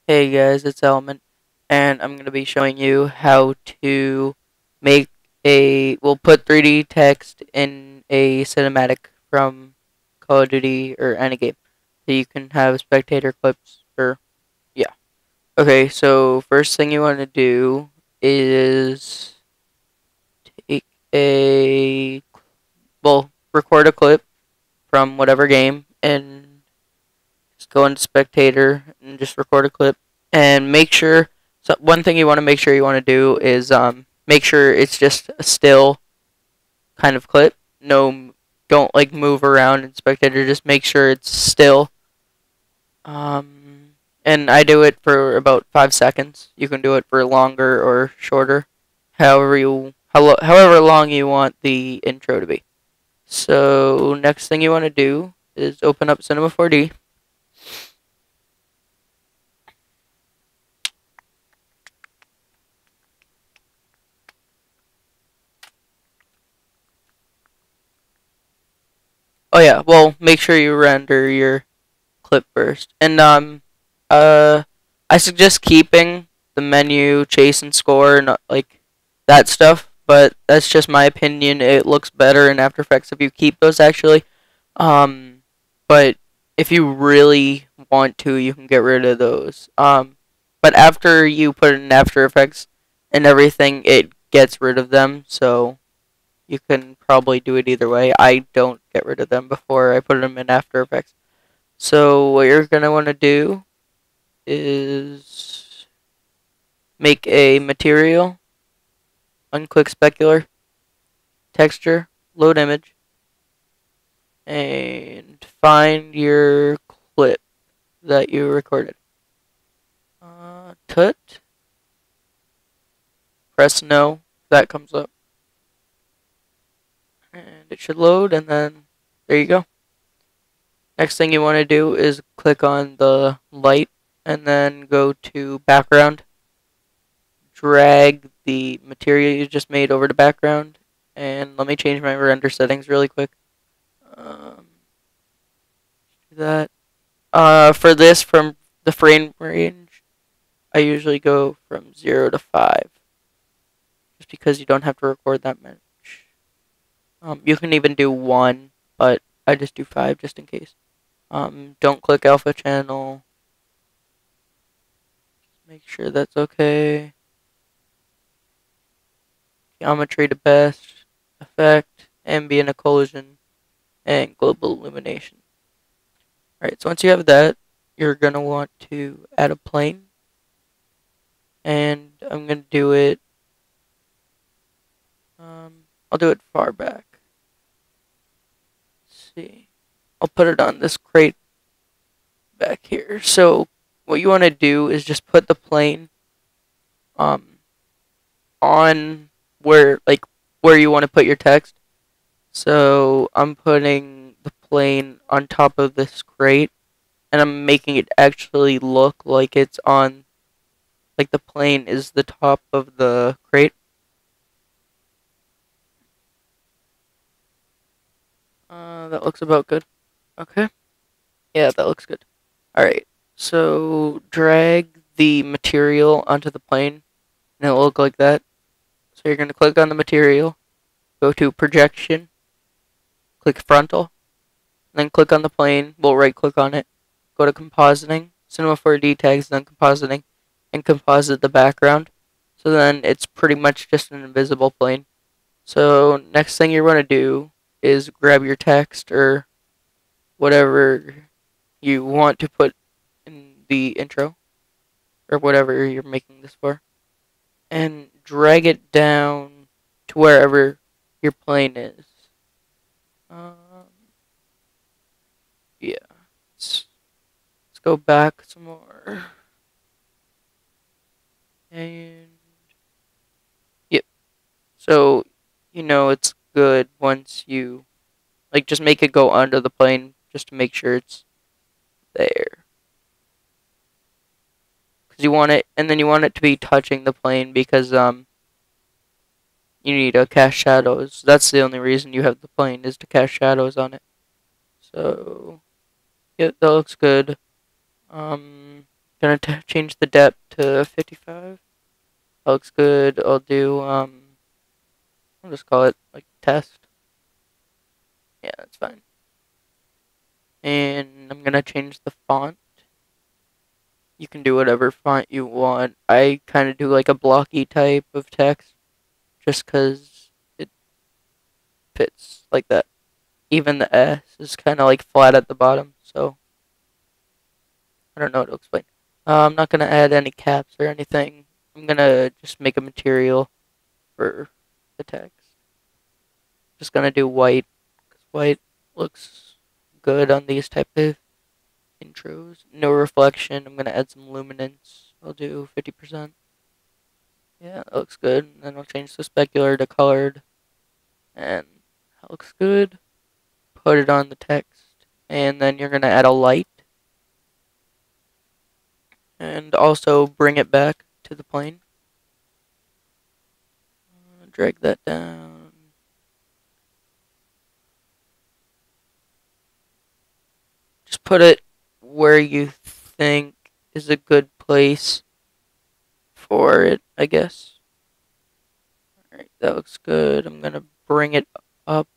Hey guys, it's Element, and I'm going to be showing you how to make we'll put 3D text in a cinematic from Call of Duty or any game. So you can have spectator clips or, yeah. Okay, so first thing you want to do is take record a clip from whatever game and just go into spectator and just record a clip and make sure. So one thing you want to make sure you want to do is make sure it's just a still kind of clip. No, don't like move around in spectator. Just make sure it's still. And I do it for about 5 seconds. You can do it for longer or shorter, however long you want the intro to be. So next thing you want to do is open up Cinema 4D. Oh yeah, well make sure you render your clip first. And uh I suggest keeping the menu, chase and score and like that stuff, but that's just my opinion. It looks better in After Effects if you keep those actually. But if you really want to, you can get rid of those. But after you put it in After Effects and everything, it gets rid of them, so you can probably do it either way. I don't get rid of them before I put them in After Effects. So what you're gonna want to do is make a material, unclick specular, texture, load image, and find your clip that you recorded. Tut. Press no. That comes up, and it should load, and then there you go. Next thing you want to do is click on the light, and then go to background. Drag the material you just made over to background, and let me change my render settings really quick. Do that. For this, from the frame range, I usually go from 0 to 5, just because you don't have to record that much. You can even do 1, but I just do 5 just in case. Don't click alpha channel. Just make sure that's okay. Geometry to best, effect, ambient occlusion, and global illumination. Alright, so once you have that, you're going to want to add a plane. And I'm going to do it, I'll do it far back. Let's see. I'll put it on this crate back here. So what you want to do is just put the plane um, on where you want to put your text. So I'm putting the plane on top of this crate, and I'm making it actually look like it's on, like the plane is the top of the crate. That looks about good. Okay. Yeah, that looks good. Alright, so drag the material onto the plane, and it'll look like that. So you're going to click on the material, go to projection, click frontal, then click on the plane, we'll right click on it, go to compositing, Cinema 4D tags, then compositing, and composite the background. So then it's pretty much just an invisible plane. So next thing you're going to do is grab your text or whatever you want to put in the intro, or whatever you're making this for, and drag it down to wherever your plane is. Um, yeah. Let's go back some more. And yep. So it's good once you just make it go under the plane just to make sure it's there. Because you want it, and then you want it to be touching the plane because you need to cast shadows. That's the only reason you have the plane, is to cast shadows on it. So yeah, that looks good. Um, gonna change the depth to 55. That looks good. I'll do I'll just call it like test. Yeah, that's fine. And I'm gonna change the font. You can do whatever font you want. I kind of do like a blocky type of text just because it fits like that. Even the S is kind of like flat at the bottom, so I don't know what to explain. I'm not gonna add any caps or anything. I'm gonna just make a material for the text. Just gonna do white because white looks good on these type of intros. No reflection. I'm gonna add some luminance. I'll do 50%. Yeah, that looks good. And then I'll change the specular to colored. And that looks good. Put it on the text. And then you're gonna add a light. And also bring it back to the plane. Drag that down. Just put it where you think is a good place for it, I guess. Alright, that looks good. I'm gonna bring it up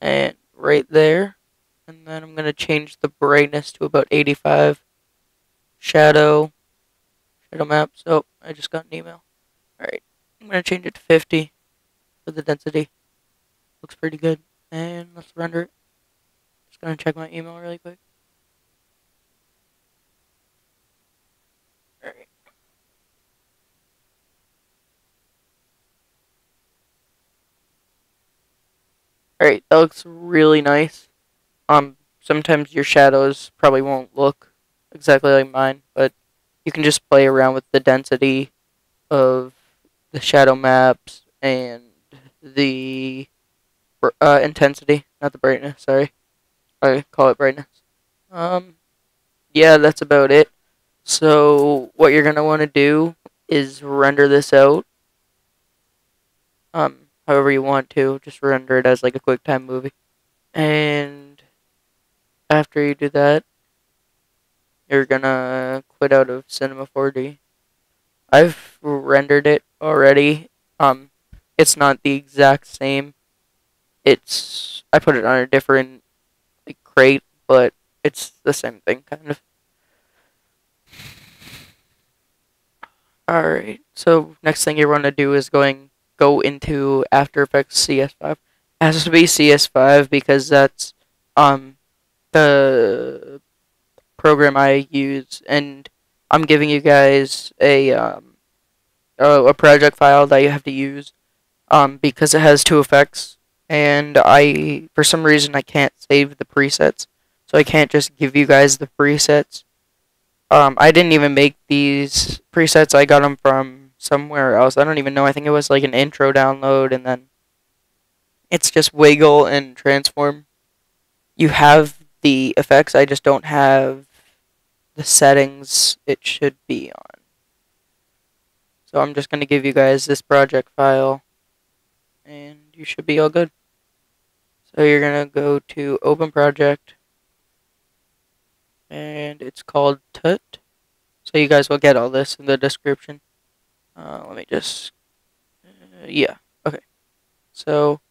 and right there. And then I'm gonna change the brightness to about 85. Shadow maps. Oh, I just got an email. Alright, I'm gonna change it to 50 for the density. Looks pretty good. And let's render it. Just gonna check my email really quick. Alright. Alright, that looks really nice. Sometimes your shadows probably won't look exactly like mine, but you can just play around with the density of the shadow maps and the intensity, not the brightness, sorry. I call it brightness. Um, yeah, that's about it. So what you're gonna want to do is render this out. However you want to, just render it as like a QuickTime movie. And after you do that, you're gonna quit out of Cinema 4D. I've rendered it already. It's not the exact same. I put it on a different like crate, but it's the same thing kind of. Alright, so next thing you want to do is go into After Effects CS5. It has to be CS5 because that's the program I use, and I'm giving you guys a project file that you have to use because it has two effects, and for some reason I can't save the presets, so I can't just give you guys the presets. I didn't even make these presets. I got them from somewhere else. I don't even know. I think it was like an intro download, and then it's just wiggle and transform. You have the effects. I just don't have the settings it should be on. So I'm just going to give you guys this project file, and you should be all good. So you're going to go to Open Project, and it's called TUT. So you guys will get all this in the description. Let me just, yeah, okay. So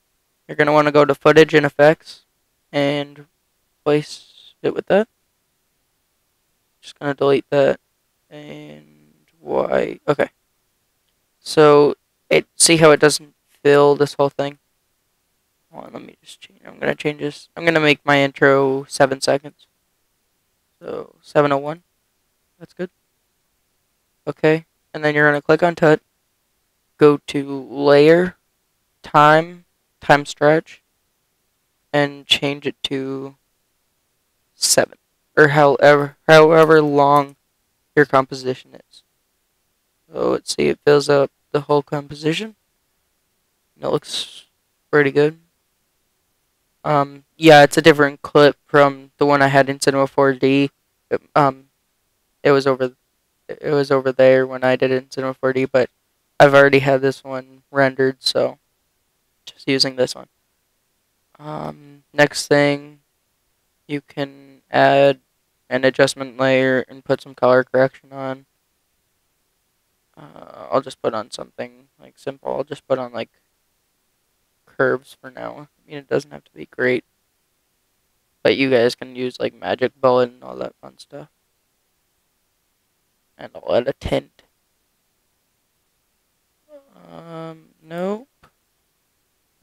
you're going to want to go to Footage and Effects, and place it with that. Just going to delete that, and why, okay. So, see how it doesn't fill this whole thing? Hold on, let me just change. I'm going to change this. I'm going to make my intro 7 seconds. So, 7:01. That's good. Okay. And then you're going to click on TUT. Go to Layer, Time Stretch, and change it to 7. Or however long your composition is. So, let's see. It fills up the whole composition. And it looks pretty good. Yeah, it's a different clip from the one I had in Cinema 4D. It was over there when I did it in Cinema 4D, but I've already had this one rendered, so just using this one. Next thing, you can add an adjustment layer and put some color correction on. I'll just put on something like simple. I'll just put on like curves for now. I mean, it doesn't have to be great, but you guys can use like magic bullet and all that fun stuff. And I'll add a tint. Nope.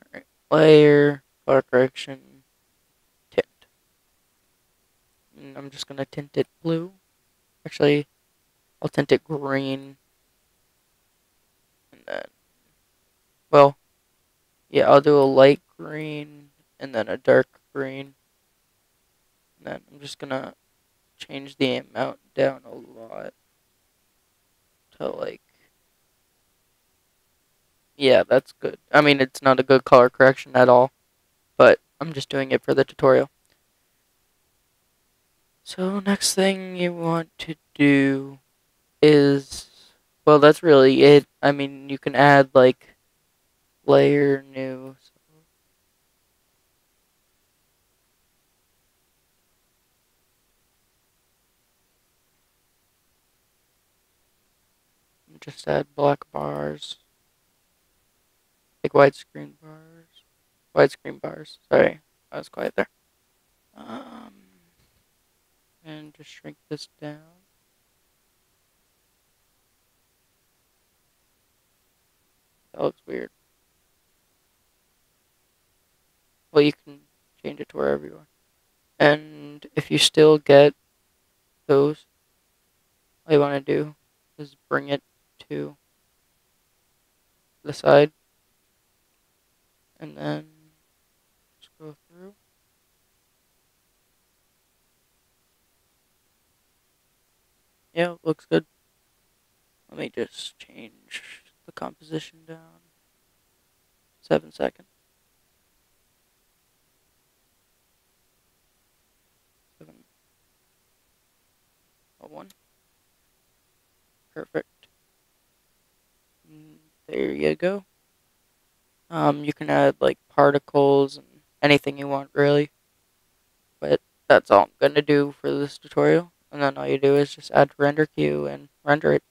Alright, layer, color correction, tint. And I'm just gonna tint it blue. Actually, I'll tint it green. And then, well, yeah, I'll do a light green and then a dark green. And then I'm just gonna change the amount down a lot to like, yeah, that's good. I mean, it's not a good color correction at all, but I'm just doing it for the tutorial. So next thing you want to do is, well, that's really it. I mean, you can add like layer new. Just add black bars, like widescreen bars, widescreen bars. Sorry, I was quiet there. Um, and just shrink this down. That looks weird. Well, you can change it to wherever you want. And if you still get those, all you want to do is bring it to the side and then just go through. Yeah, looks good. Let me just change the composition down. 7 seconds. 701. Perfect. There you go. You can add like particles and anything you want really. But that's all I'm gonna do for this tutorial. And then all you do is just add render queue and render it.